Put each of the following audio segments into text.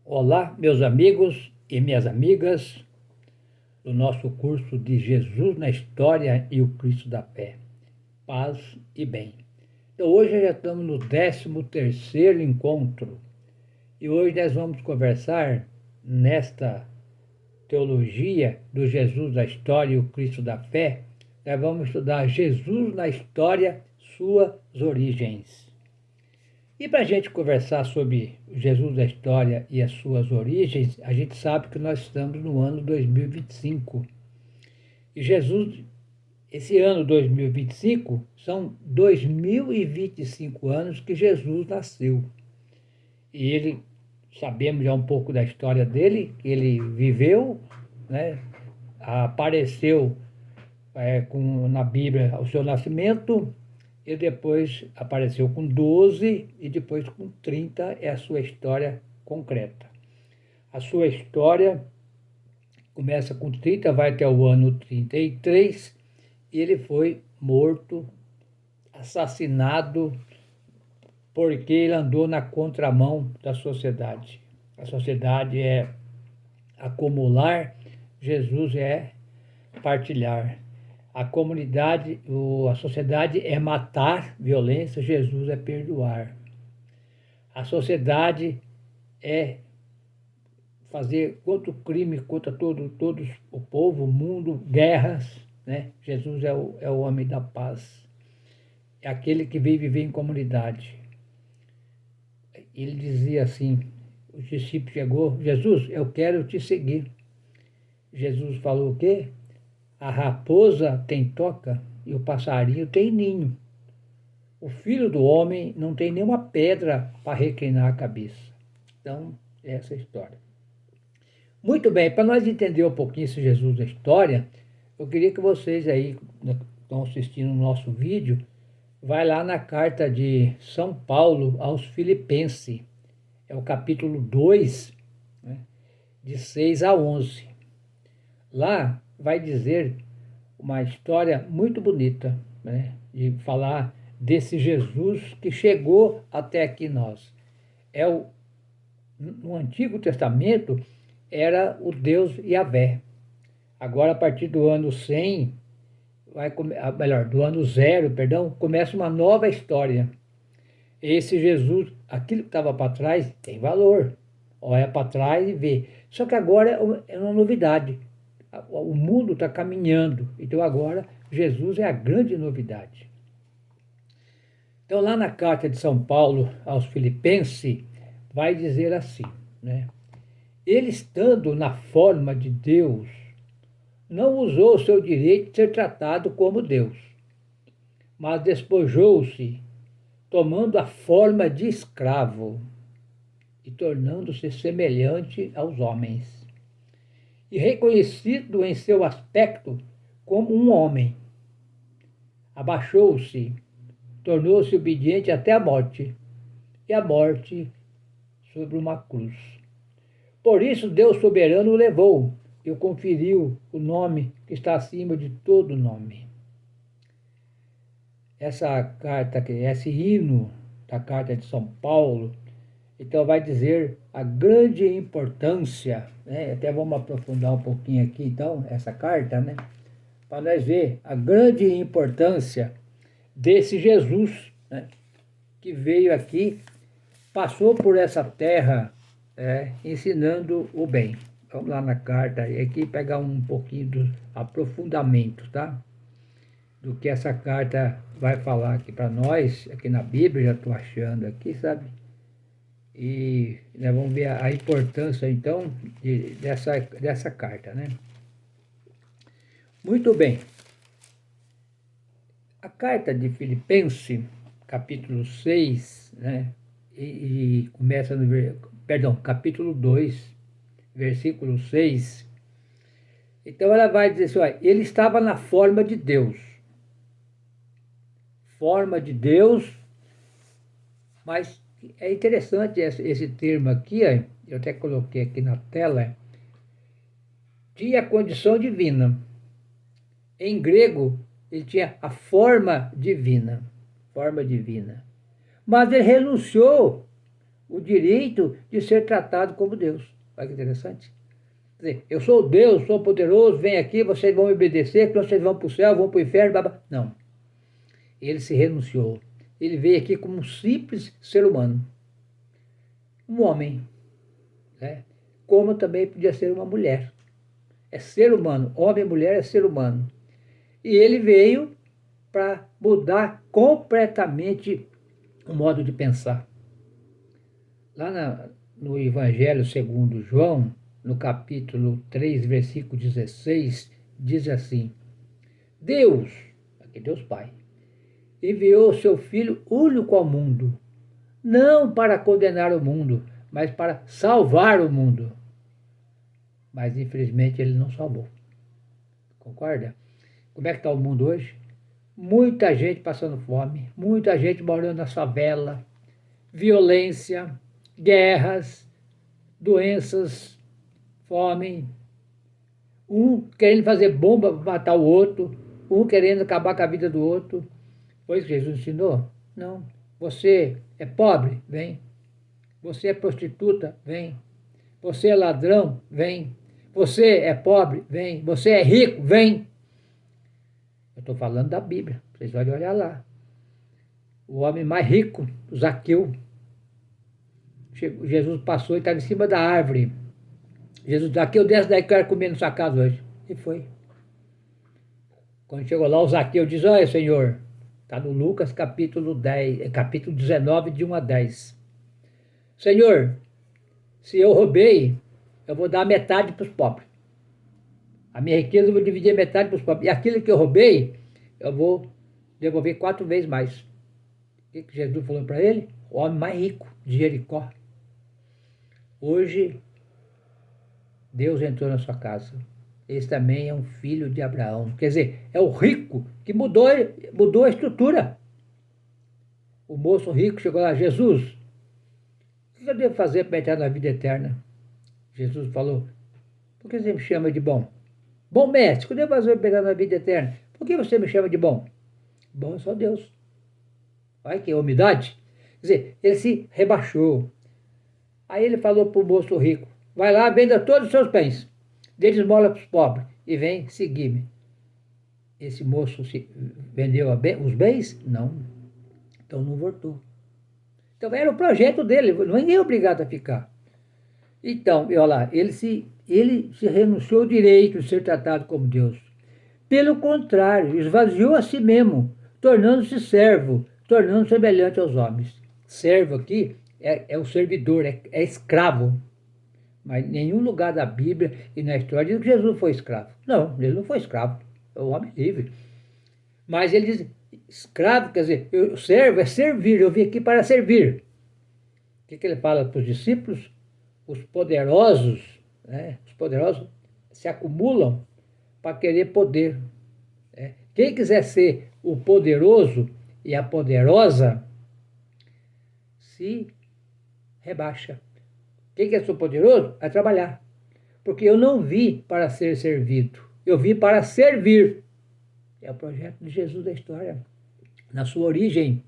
Olá, meus amigos e minhas amigas do nosso curso de Jesus na História e o Cristo da Fé. Paz e bem. Então, hoje já estamos no 13º encontro e hoje nós vamos conversar nesta teologia do Jesus da História e o Cristo da Fé. Nós vamos estudar Jesus na História, suas origens. E para a gente conversar sobre Jesus da História e as suas origens, a gente sabe que nós estamos no ano 2025. E Jesus, esse ano 2025, são 2025 anos que Jesus nasceu. E ele, sabemos já um pouco da história dele, que ele viveu, né, apareceu na Bíblia o seu nascimento, e depois apareceu com 12 e depois com 30 é a sua história concreta. A sua história começa com 30, vai até o ano 33, e ele foi morto, assassinado, porque ele andou na contramão da sociedade. A sociedade é acumular, Jesus é partilhar. A comunidade, a sociedade é matar, violência, Jesus é perdoar. A sociedade é fazer contra o crime, contra todos o povo, o mundo, guerras, né? Jesus é o homem da paz. É aquele que veio viver em comunidade. Ele dizia assim, o discípulo chegou, Jesus, eu quero te seguir. Jesus falou o quê? A raposa tem toca e o passarinho tem ninho. O filho do homem não tem nenhuma pedra para reclinar a cabeça. Então, essa é a história. Muito bem, para nós entender um pouquinho esse Jesus da história, eu queria que vocês aí, que estão assistindo o nosso vídeo, vai lá na carta de São Paulo aos Filipenses. É o capítulo 2, né, de 6 a 11. Lá vai dizer uma história muito bonita, né, de falar desse Jesus que chegou até aqui nós. No Antigo Testamento era o Deus Yahvé. Agora, a partir do ano 100, do ano 0, perdão, começa uma nova história. Esse Jesus, aquilo que estava para trás, tem valor. Olha para trás e vê. Só que agora é uma novidade. O mundo está caminhando. Então agora Jesus é a grande novidade. Então lá na carta de São Paulo aos Filipenses, vai dizer assim, né? Ele estando na forma de Deus, não usou o seu direito de ser tratado como Deus, mas despojou-se, tomando a forma de escravo e tornando-se semelhante aos homens. E reconhecido em seu aspecto como um homem, abaixou-se, tornou-se obediente até a morte, e a morte sobre uma cruz. Por isso Deus soberano o levou e o conferiu o nome que está acima de todo nome. Essa carta, esse hino da carta de São Paulo, então vai dizer a grande importância, né? Até vamos aprofundar um pouquinho aqui, então, essa carta, né? Para nós ver a grande importância desse Jesus, né, que veio aqui, passou por essa terra, ensinando o bem. Vamos lá na carta, e aqui pegar um pouquinho do aprofundamento, tá? Do que essa carta vai falar aqui para nós, aqui na Bíblia, já estou achando aqui, sabe? E nós vamos ver a importância, então, dessa carta, né? Muito bem. A carta de Filipenses, capítulo 6, né? E começa capítulo 2, versículo 6. Então ela vai dizer assim, olha, ele estava na forma de Deus. Forma de Deus, mas é interessante esse termo aqui, ó, eu até coloquei aqui na tela, tinha a condição divina. Em grego, ele tinha a forma divina. Forma divina. Mas ele renunciou o direito de ser tratado como Deus. Olha que interessante. Quer dizer, eu sou Deus, sou poderoso, vem aqui, vocês vão me obedecer, que vocês vão para o céu, vão para o inferno, blá. Não. Ele se renunciou. Ele veio aqui como um simples ser humano. Um homem. Né? Como também podia ser uma mulher. É ser humano. Homem e mulher é ser humano. E ele veio para mudar completamente o modo de pensar. Lá no Evangelho segundo João, no capítulo 3, versículo 16, diz assim: Deus, aqui Deus Pai, enviou o seu Filho único ao mundo, não para condenar o mundo, mas para salvar o mundo. Mas infelizmente ele não salvou. Concorda? Como é que está o mundo hoje? Muita gente passando fome, muita gente morando na favela, violência, guerras, doenças, fome, um querendo fazer bomba para matar o outro, um querendo acabar com a vida do outro. Foi isso que Jesus ensinou? Não. Você é pobre? Vem. Você é prostituta? Vem. Você é ladrão? Vem. Você é pobre? Vem. Você é rico? Vem. Eu estou falando da Bíblia, vocês podem olhar lá. O homem mais rico, Zaqueu, Jesus passou e estava em cima da árvore. Jesus, Zaqueu, desce daí que eu quero comer na sua casa hoje. E foi. Quando chegou lá, o Zaqueu diz: olha, Senhor, está no Lucas capítulo 10, capítulo 19, de 1 a 10. Senhor, se eu roubei, eu vou dar metade para os pobres. A minha riqueza eu vou dividir a metade para os pobres. E aquilo que eu roubei, eu vou devolver 4 vezes mais. O que Jesus falou para ele? O homem mais rico de Jericó. Hoje, Deus entrou na sua casa. Esse também é um filho de Abraão. Quer dizer, é o rico que mudou a estrutura. O moço rico chegou lá: Jesus, o que eu devo fazer para entrar na vida eterna? Jesus falou: por que você me chama de bom? Bom mestre, o que eu devo fazer para entrar na vida eterna? Por que você me chama de bom? Bom é só Deus. Olha que humildade. Quer dizer, ele se rebaixou. Aí ele falou para o moço rico: vai lá, venda todos os seus bens, dê esmola para os pobres e vem seguir-me. Esse moço vendeu os bens? Não. Então não voltou. Então era o projeto dele, ninguém é obrigado a ficar. Então, olha lá, ele se renunciou ao direito de ser tratado como Deus. Pelo contrário, esvaziou a si mesmo, tornando-se servo, tornando-se semelhante aos homens. Servo aqui é o servidor, é escravo. Mas em nenhum lugar da Bíblia e na história diz que Jesus foi escravo. Não, ele não foi escravo, é um homem livre. Mas ele diz, escravo, quer dizer, servo é servir, eu vim aqui para servir. O que ele fala para os discípulos? Os poderosos se acumulam para querer poder. Né? Quem quiser ser o poderoso e a poderosa, se rebaixa. Quem quer ser poderoso é trabalhar. Porque eu não vim para ser servido, eu vim para servir. É o projeto de Jesus da história. Na sua origem,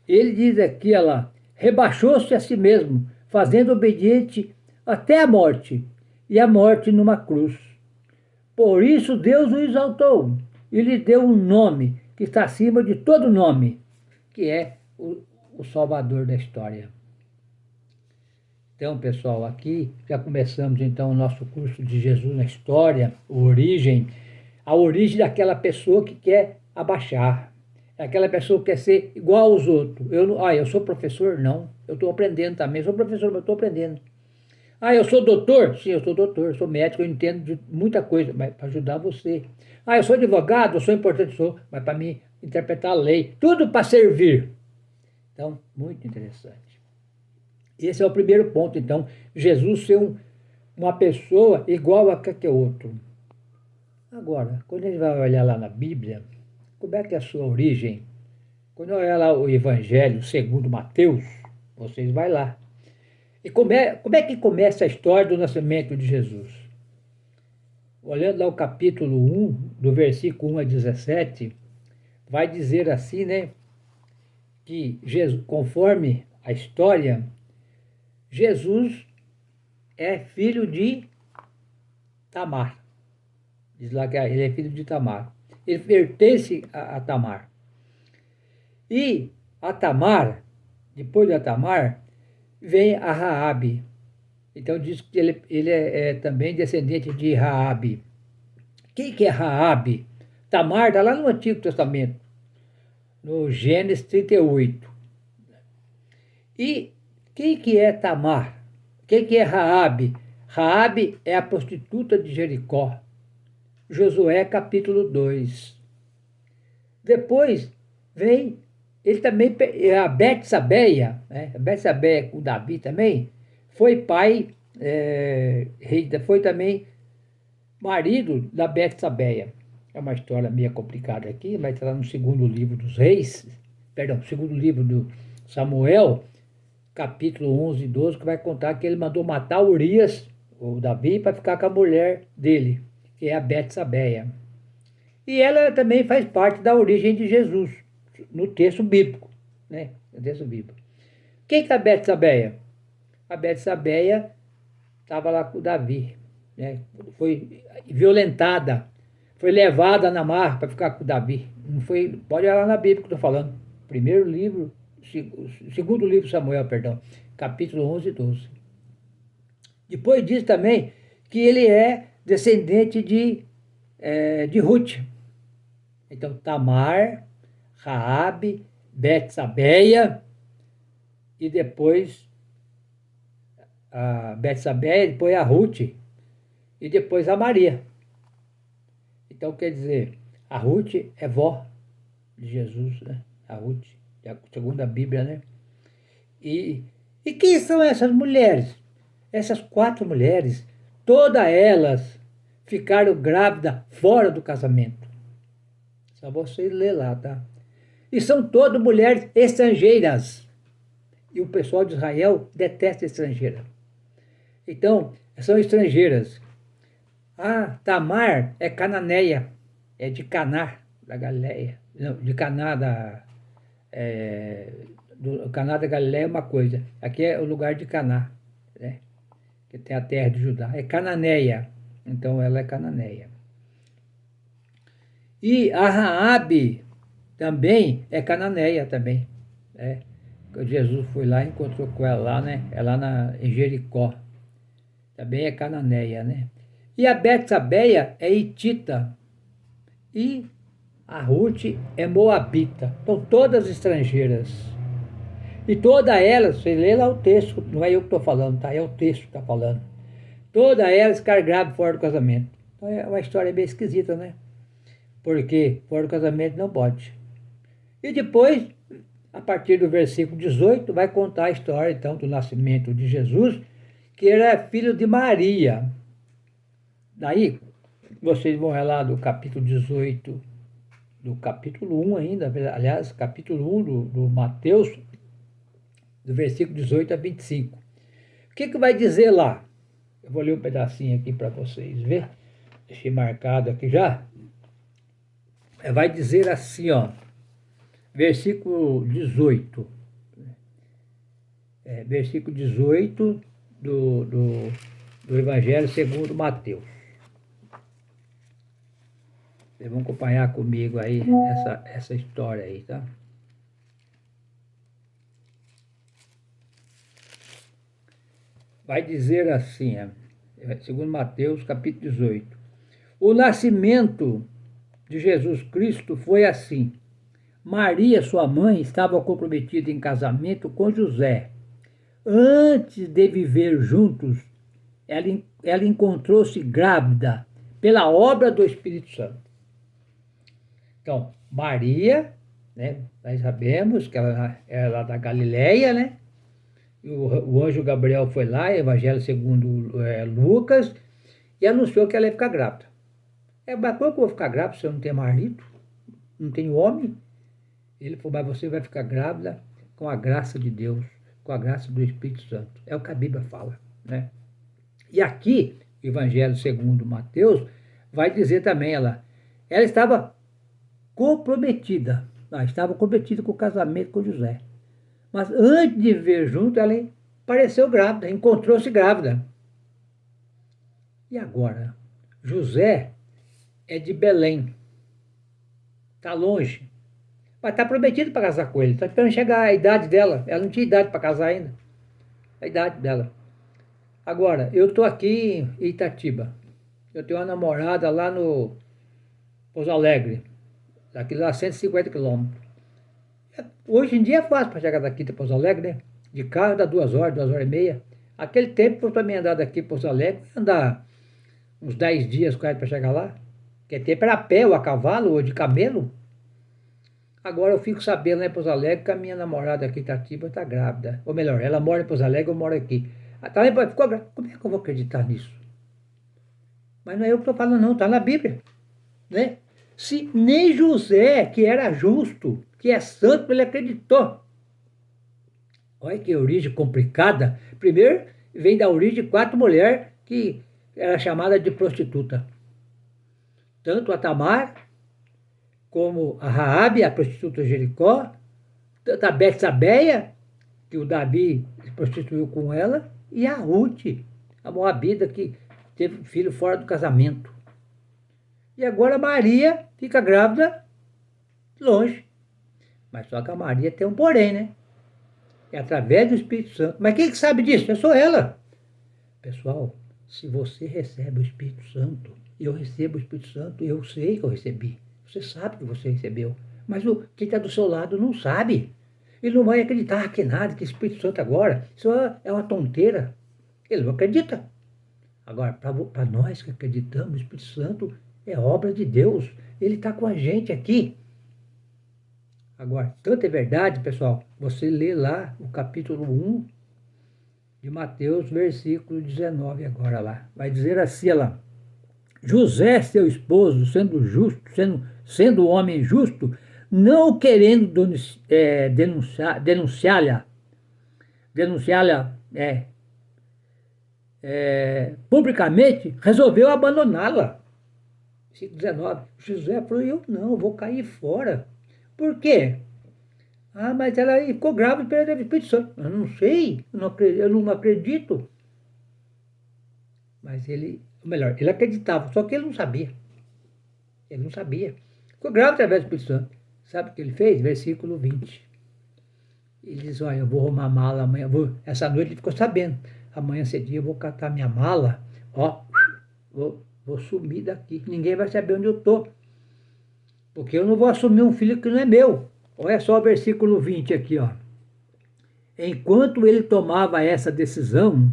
ele diz aqui, olha lá, rebaixou-se a si mesmo, fazendo obediente até a morte, e a morte numa cruz. Por isso Deus o exaltou e lhe deu um nome que está acima de todo nome, que é o Salvador da história. Então, pessoal, aqui já começamos então o nosso curso de Jesus na história, a origem daquela pessoa que quer abaixar, aquela pessoa que quer ser igual aos outros. Eu sou professor? Não, eu estou aprendendo também. Eu sou professor, mas eu estou aprendendo. Eu sou doutor? Sim, eu sou doutor, sou médico, eu entendo de muita coisa, mas para ajudar você. Eu sou advogado? Eu sou importante, mas para mim interpretar a lei, tudo para servir. Então, muito interessante. Esse é o primeiro ponto, então, Jesus ser uma pessoa igual a qualquer outro. Agora, quando a gente vai olhar lá na Bíblia, como é que é a sua origem? Quando eu olhar lá o Evangelho segundo Mateus, vocês vão lá. E como é que começa a história do nascimento de Jesus? Olhando lá o capítulo 1, do versículo 1 a 17, vai dizer assim, né? Que Jesus, conforme a história, Jesus é filho de Tamar. Diz lá que ele é filho de Tamar. Ele pertence a Tamar. E a Tamar, depois da Tamar, vem a Raabe. Então diz que ele é também descendente de Raabe. Quem que é Raabe? Tamar está lá no Antigo Testamento, no Gênesis 38. E quem que é Tamar? Quem que é Raabe? Raabe é a prostituta de Jericó. Josué capítulo 2. Depois vem, ele também, a Betsabeia, né? A Betsabeia com Davi também, foi pai, foi também marido da Betsabeia. É uma história meio complicada aqui, mas está lá no segundo livro dos Reis, perdão, segundo livro do Samuel, capítulo 11 e 12, que vai contar que ele mandou matar Urias, o Davi, para ficar com a mulher dele, que é a Betsabeia. E ela também faz parte da origem de Jesus, no texto bíblico, né? No texto bíblico. Quem que é a Betsabeia? A Betsabeia estava lá com o Davi, né? Foi violentada, foi levada na mar para ficar com o Davi. Não foi, pode olhar lá na Bíblia que eu estou falando. Primeiro livro, segundo livro de Samuel, perdão, capítulo 11 e 12. Depois diz também que ele é descendente de Ruth. Então, Tamar, Raabe, Betsabeia e depois a Betsabeia, depois a Ruth e depois a Maria. Então, quer dizer, a Ruth é vó de Jesus, né? A Ruth, segundo a Bíblia, né? E quem são essas mulheres? Essas 4 mulheres, todas elas ficaram grávidas fora do casamento. Só vocês ler lá, tá? E são todas mulheres estrangeiras. E o pessoal de Israel detesta estrangeira. Então, são estrangeiras. Ah, Tamar é cananeia, é de Caná, da Galileia. Não, de Caná do Caná da Galileia é uma coisa. Aqui é o lugar de Caná, né? Que tem a terra de Judá. É cananeia. Então ela é cananeia. E a Raabe também é cananeia também, né? Jesus foi lá e encontrou com ela lá, né? É lá em Jericó. Também é cananeia, né? E a Betsabeia é hitita. E a Ruth é moabita. Então todas estrangeiras. E todas elas, você lê lá o texto, não é eu que estou falando, tá? É o texto que está falando. Todas elas ficaram grávidas fora do casamento. Então é uma história bem esquisita, né? Porque fora do casamento não pode. E depois, a partir do versículo 18, vai contar a história, então, do nascimento de Jesus, que ele é filho de Maria. Daí, vocês vão lá do capítulo 18, do capítulo 1 ainda, aliás, capítulo 1 do Mateus, do versículo 18 a 25. O que vai dizer lá? Eu vou ler um pedacinho aqui para vocês verem. Deixei marcado aqui já. Vai dizer assim, ó, versículo 18. Versículo 18 do Evangelho segundo Mateus. Vocês vão acompanhar comigo aí essa história aí, tá? Vai dizer assim, segundo Mateus, capítulo 18. O nascimento de Jesus Cristo foi assim. Maria, sua mãe, estava comprometida em casamento com José. Antes de viver juntos, ela encontrou-se grávida pela obra do Espírito Santo. Então, Maria, né, nós sabemos que ela é lá da Galileia, né? O anjo Gabriel foi lá, Evangelho segundo Lucas, e anunciou que ela ia ficar grávida. Mas como que eu vou ficar grávida se eu não tenho marido? Não tenho homem? Ele falou, mas você vai ficar grávida com a graça de Deus, com a graça do Espírito Santo. É o que a Bíblia fala, né? E aqui, Evangelho segundo Mateus, vai dizer também, ela estava comprometida com o casamento com José. Mas antes de viver junto, ela apareceu grávida, encontrou-se grávida. E agora? José é de Belém, está longe, mas está prometido para casar com ele, está esperando chegar a idade dela, ela não tinha idade para casar ainda, a idade dela. Agora, eu estou aqui em Itatiba, eu tenho uma namorada lá no Pouso Alegre, daqui lá 150 quilômetros. Hoje em dia é fácil para chegar daqui de Pouso Alegre, né? De carro dá 2 horas e meia. Aquele tempo para mim andar daqui para Pouso Alegre, andar uns 10 dias quase para chegar lá. Que tempo era a pé, ou a cavalo, ou de camelo. Agora eu fico sabendo lá em Pouso Alegre que a minha namorada aqui, Itatiba, está grávida. Ou melhor, ela mora em Pouso Alegre, eu moro aqui. Ficou grávida. Como é que eu vou acreditar nisso? Mas não é eu que estou falando não, está na Bíblia. Né? Se nem José, que era justo, que é santo, ele acreditou. Olha que origem complicada. Primeiro, vem da origem de 4 mulheres que era chamada de prostituta. Tanto a Tamar, como a Raabe, a prostituta de Jericó, tanto a Betsabeia, que o Davi se prostituiu com ela, e a Ruth, a Moabita, que teve filho fora do casamento. E agora Maria fica grávida longe. Mas só que a Maria tem um porém, né? É através do Espírito Santo. Mas quem que sabe disso? É só ela. Pessoal, se você recebe o Espírito Santo, eu recebo o Espírito Santo, eu sei que eu recebi. Você sabe que você recebeu. Mas quem está do seu lado não sabe. Ele não vai acreditar que nada, que Espírito Santo agora, isso é uma tonteira. Ele não acredita. Agora, para nós que acreditamos, o Espírito Santo é obra de Deus. Ele está com a gente aqui. Agora, tanto é verdade, pessoal, você lê lá o capítulo 1 de Mateus, versículo 19 agora lá. Vai dizer assim lá: José, seu esposo, sendo justo, sendo homem justo, não querendo denunciá-la publicamente, resolveu abandoná-la. Versículo 19. José falou: eu não, vou cair fora. Por quê? Mas ela ficou grávida pelo Espírito Santo. Eu não sei, eu não acredito. Mas ele acreditava, só que ele não sabia. Ele não sabia. Ficou grávida através do Espírito Santo. Sabe o que ele fez? Versículo 20. Ele diz: olha, eu vou arrumar a mala amanhã. Essa noite ele ficou sabendo. Amanhã cedinho eu vou catar minha mala. Vou sumir daqui. Ninguém vai saber onde eu estou. Porque eu não vou assumir um filho que não é meu. Olha só o versículo 20 aqui, ó. Enquanto ele tomava essa decisão,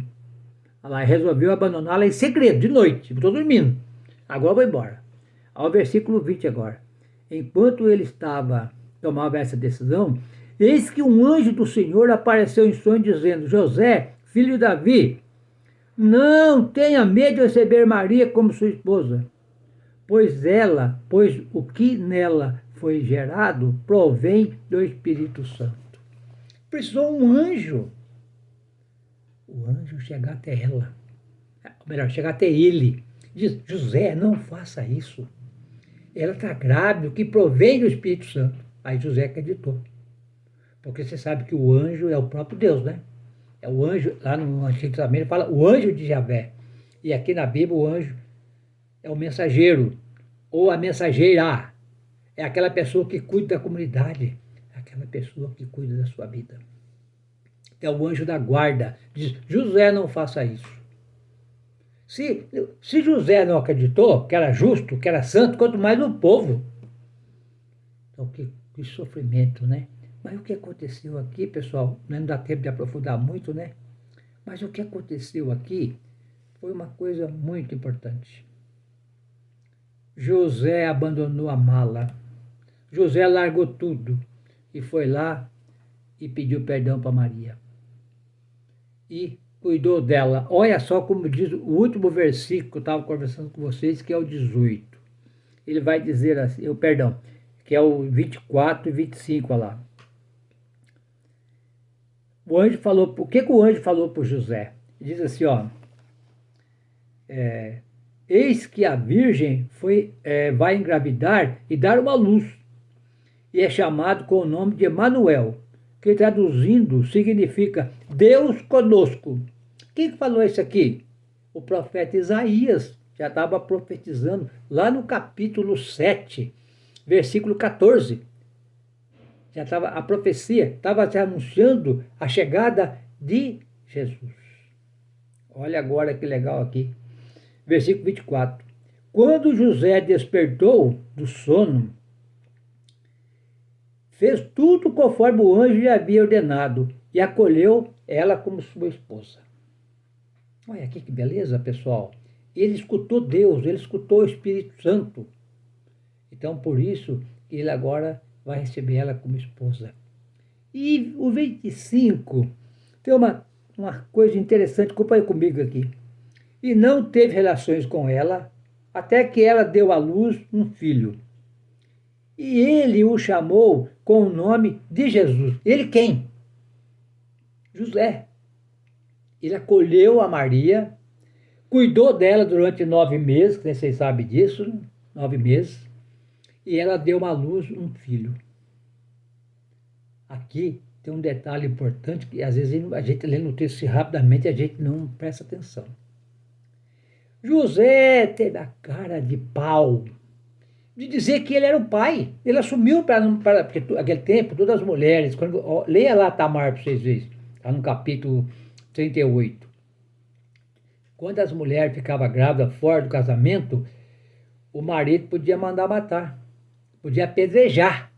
ela resolveu abandoná-la em segredo, de noite. Estou dormindo. Agora eu vou embora. Ao versículo 20 agora. Enquanto ele tomava essa decisão, eis que um anjo do Senhor apareceu em sonho dizendo: José, filho de Davi, não tenha medo de receber Maria como sua esposa, pois o que nela foi gerado provém do Espírito Santo. Precisou um anjo. O anjo chegar até ela. Ou melhor, chegar até ele. Diz: José, não faça isso. Ela está grávida, o que provém do Espírito Santo. Aí José acreditou. Porque você sabe que o anjo é o próprio Deus, né? É o anjo, lá no Antigo Testamento fala o anjo de Javé. E aqui na Bíblia o anjo é o mensageiro, ou a mensageira. É aquela pessoa que cuida da comunidade, aquela pessoa que cuida da sua vida. É o anjo da guarda. Diz: José, não faça isso. Se José não acreditou que era justo, que era santo, quanto mais o povo. Então, que sofrimento, né? Mas o que aconteceu aqui, pessoal, não dá tempo de aprofundar muito, né? Mas o que aconteceu aqui foi uma coisa muito importante. José abandonou a mala. José largou tudo e foi lá e pediu perdão para Maria. E cuidou dela. Olha só como diz o último versículo que eu estava conversando com vocês, que é o 18. Ele vai dizer assim, que é o 24 e 25, olha lá. O anjo falou, o que o anjo falou para José? Ele diz assim, ó, eis que a virgem vai engravidar e dar uma luz, e é chamado com o nome de Emanuel. que traduzindo significa Deus conosco. Quem falou isso aqui? O profeta Isaías já estava profetizando lá no capítulo 7, versículo 14. Já estava a profecia, estava se anunciando a chegada de Jesus. Olha agora que legal aqui. Versículo 24. Quando José despertou do sono, fez tudo conforme o anjo lhe havia ordenado e acolheu ela como sua esposa. Olha aqui que beleza, pessoal. Ele escutou Deus, ele escutou o Espírito Santo. Então, por isso, ele agora vai receber ela como esposa. E o 25 tem uma coisa interessante, acompanhe comigo aqui. E não teve relações com ela, até que ela deu à luz um filho. E ele o chamou com o nome de Jesus. Ele quem? José. Ele acolheu a Maria, cuidou dela durante 9 meses, que vocês sabem disso, né? 9 meses, e ela deu à luz um filho. Aqui tem um detalhe importante que às vezes a gente lê no texto rapidamente e a gente não presta atenção. José teve a cara de pau de dizer que ele era o pai. Ele assumiu porque naquele tempo todas as mulheres, leia lá Tamar para vocês verem, está no capítulo 38. Quando as mulheres ficavam grávidas fora do casamento, o marido podia mandar matar, podia apedrejar.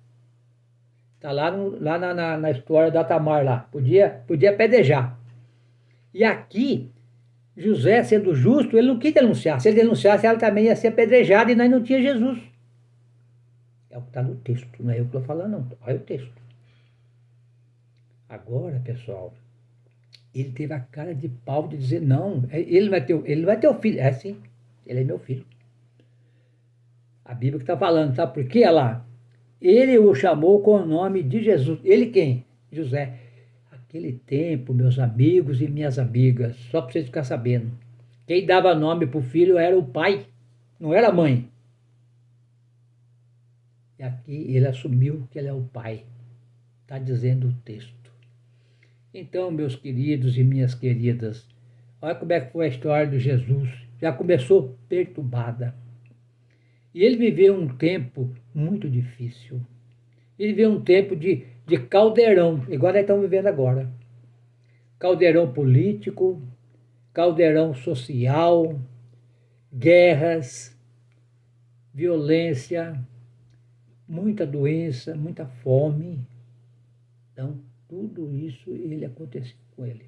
Está lá, na história da Tamar lá, podia apedrejar. E aqui, José, sendo justo, ele não quis denunciar. Se ele denunciasse, ela também ia ser apedrejada e nós não tinha Jesus. É o que está no texto, não é eu que estou falando, não. Olha o texto. Agora, pessoal, ele teve a cara de pau de dizer, não, ele vai ter o filho. É sim, ele é meu filho. A Bíblia que está falando, sabe por quê? Olha lá. Ele o chamou com o nome de Jesus. Ele quem? José. Aquele tempo, meus amigos e minhas amigas, só para vocês ficarem sabendo, quem dava nome para o filho era o pai, não era a mãe. E aqui ele assumiu que ele é o pai. Está dizendo o texto. Então, meus queridos e minhas queridas, olha como é que foi a história de Jesus. Já começou perturbada. E ele viveu um tempo muito difícil. Ele viveu um tempo de caldeirão, igual nós estamos vivendo agora. Caldeirão político, caldeirão social, guerras, violência, muita doença, muita fome. Então, tudo isso ele aconteceu com ele.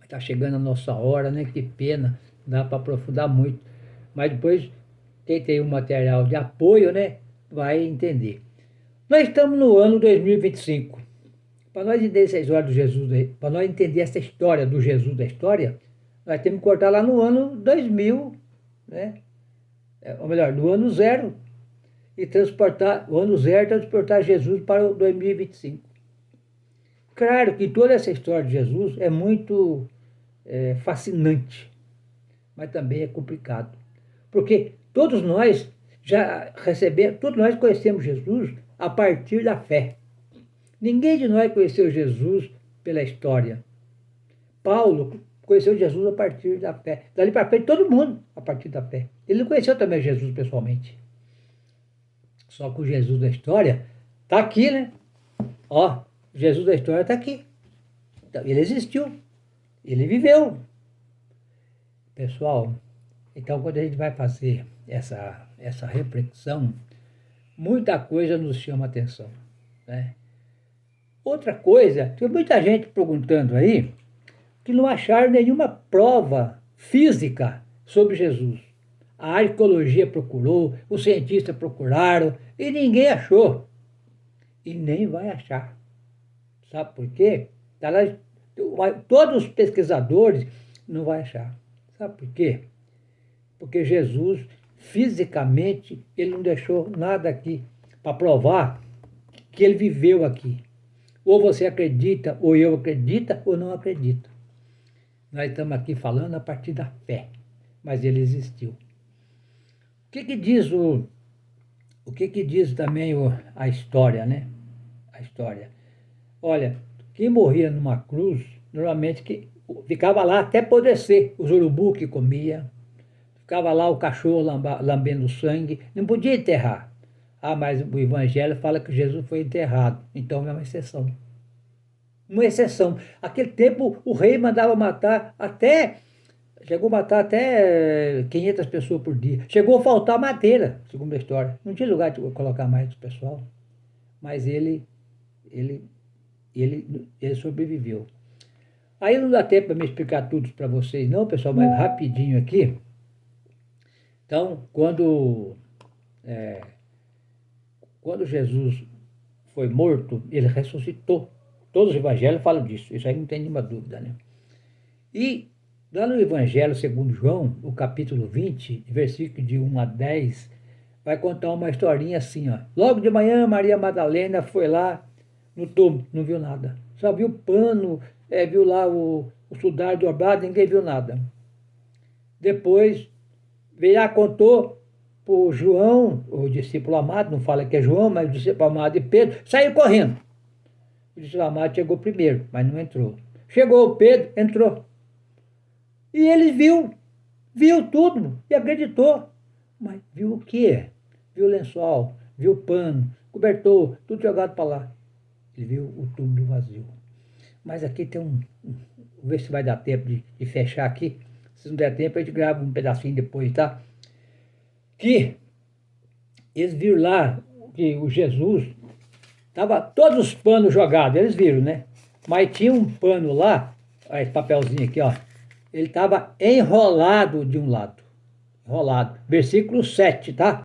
Está chegando a nossa hora, né? Que pena, não dá para aprofundar muito. Mas depois, quem tem um material de apoio, né? Vai entender. Nós estamos no ano 2025. Para nós entender essa história do Jesus, para nós entender essa história do Jesus da história, nós temos que cortar lá no ano 2000, né? Ou melhor, no ano zero, e transportar Jesus para o 2025. Claro que toda essa história de Jesus é muito fascinante, mas também é complicado. Porque todos nós todos nós conhecemos Jesus a partir da fé. Ninguém de nós conheceu Jesus pela história. Paulo conheceu Jesus a partir da fé. Dali para frente, todo mundo a partir da fé. Ele não conheceu também Jesus pessoalmente. Só que o Jesus da história está aqui, né? Ó, Jesus da história está aqui. Então, ele existiu. Ele viveu. Pessoal, então quando a gente vai fazer essa reflexão, muita coisa nos chama a atenção, né? Outra coisa, tem muita gente perguntando aí que não acharam nenhuma prova física sobre Jesus. A arqueologia procurou, os cientistas procuraram e ninguém achou. E nem vai achar. Sabe por quê? Tá lá, todos os pesquisadores não vão achar. Sabe por quê? Porque Jesus, fisicamente, ele não deixou nada aqui para provar que ele viveu aqui. Ou você acredita, ou eu acredito, ou não acredito. Nós estamos aqui falando a partir da fé, mas ele existiu. O que diz também a história, né? A história. Olha, quem morria numa cruz, normalmente que ficava lá até apodrecer. Os urubu que comia, ficava lá o cachorro lambendo sangue, não podia enterrar. Ah, mas o Evangelho fala que Jesus foi enterrado, então é uma exceção. Uma exceção. Aquele tempo o rei mandava matar até, chegou a matar até 500 pessoas por dia. Chegou a faltar madeira, segundo a história. Não tinha lugar de colocar mais o pessoal, mas ele, ele sobreviveu. Aí não dá tempo para me explicar tudo para vocês, não, pessoal, mas rapidinho aqui. Então, quando Jesus foi morto, ele ressuscitou. Todos os evangelhos falam disso, isso aí não tem nenhuma dúvida, né? E lá no Evangelho segundo João, o capítulo 20, versículo de 1 a 10, vai contar uma historinha assim, ó. Logo de manhã, Maria Madalena foi lá no túmulo, não viu nada. Só viu pano, viu lá o sudário dobrado, ninguém viu nada. Depois, veio lá, contou para o João, o discípulo amado, não fala que é João, mas o discípulo amado de Pedro, saiu correndo. O discípulo amado chegou primeiro, mas não entrou. Chegou o Pedro, entrou. E ele viu tudo e acreditou. Mas viu o quê? Viu o lençol, viu o pano, cobertor, tudo jogado para lá. Ele viu o túmulo vazio. Mas aqui tem vou ver se vai dar tempo de fechar aqui. Se não der tempo, a gente grava um pedacinho depois, tá? Que eles viram lá que o Jesus estava todos os panos jogados, eles viram, né? Mas tinha um pano lá, olha esse papelzinho aqui, ó. Ele estava enrolado de um lado. Enrolado. Versículo 7, tá?